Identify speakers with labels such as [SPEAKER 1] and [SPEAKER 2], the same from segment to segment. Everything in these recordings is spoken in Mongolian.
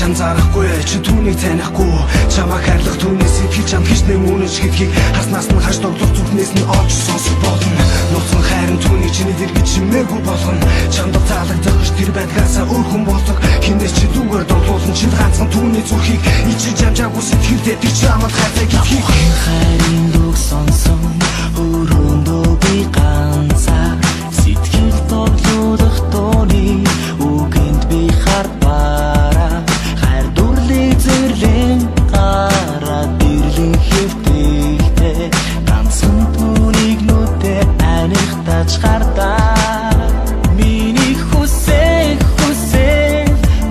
[SPEAKER 1] анзаарахгүй чи түүнийг танихгүй чамайг хайрлах түүний сэтгэл чам гэж нэмүнэж гэдгийг хаснаас нь хаш тоглох зүрхнээс нь олж сонсох болно нууцхан хайрын түүний чиний дэргэж чимээгүй болгоно чамд таалагдах гэж тэр байдгаасаа өөр хүн болдог хинээс чи зүгээр тоглуулсан чи ганцхан түүний зүрхийг ичиж амжаагүй сэтгэлдээ тэр чамд хайртай гэдгийг
[SPEAKER 2] хайрын үг сонсон өрөөндөө би ганцаа сэтгэл тоглох дууны үгэнд би харбараа хайр дурлыг зэрлэн гараад ирлэн хэвтэйхтэй ганцхан түүнийг нүдээ анихтаж хардаа миний хүсэх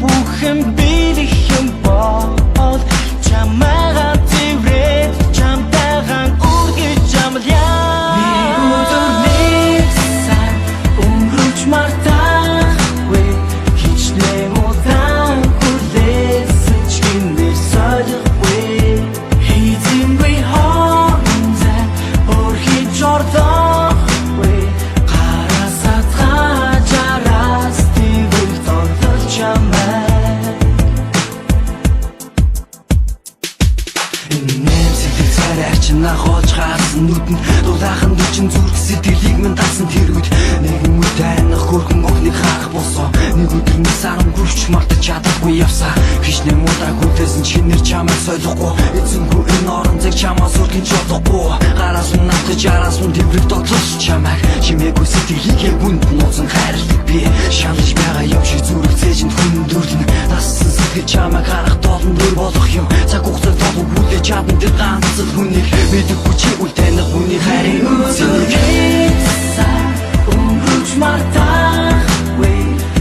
[SPEAKER 2] бүхэн билих юм бол чамайгаа тэрвэт чамтайгаан үргэж амлая өдөрний сан өнгөрч мартахгүй хичнээн удаан хүлээсэн ч гинээр солихгүй хийдингүй хоорондоо өрхөж ордохгүй гарасаад хажараас тэгвэл тонтол чамай Чина хоож хаасан нүдэнд дулаахан дүчин зүрх сэтгэлийг минь дасан тэр үед нэгэн үе тайнах хөрхөн охиныг харах болсон нэг өдөр нэг сарам гүрч мартаж чадахгүй явсаа хичнээн муудаа хүлээсэн чинээр чамайг солихгүй эзэнгүй энэ орон зэг чамаас үргэж чадахгүй гараас нь натгаж араас нь тэврэг дотлох чамайг чимээгүй сэтгэлийг бүнд нууцсан хайрлаг би шаналж байгаа юм шиг зүрх цээжинд хүндүрлэн нассан сэтгэл чамайг харах долон дөр болох юм цаг хугацаа толгой хүлээж чадна тэр ганцхан хүнийг мэдэггүй чи үл таних хүний хайрын үнцнийг өнгөрч мартахгүй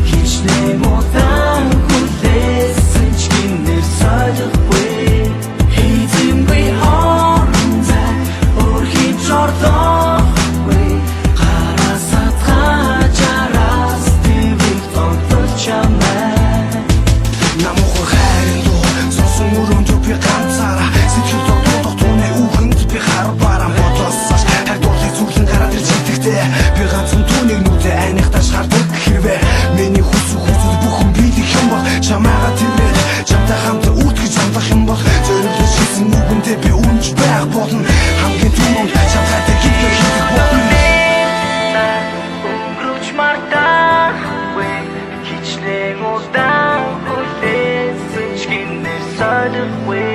[SPEAKER 2] хичнээн удаан хүлээсэн ч гинээр солихгүй хийдингүй хоорондоо өрхөж ордохгүй гарасаад хажараас тэгвэл тонтол чамай намуухан хайрын дуу сонсон өрөөндөө би ганцаараа сэтгэл тоглох түүний үхэнд би харбараа бодлосоош хайр дурлыг зүглэн гараад ирж идэхтэй би ганцхан түүнийг нүдээ анихтаж хардаг хэрвээ миний хүсэл бүхэн биелэх юм бол чамайгаа тэрвээ чамтай хамт үтгэж амлах юм бол зориглож хийсэн үгэндээ би үнж байх болно хамгийн түрүүнд чамтай гихэр хийх болно өнгөрч мартахгүй хичнээн удаан хүлээсэн ч гинээр солихгүй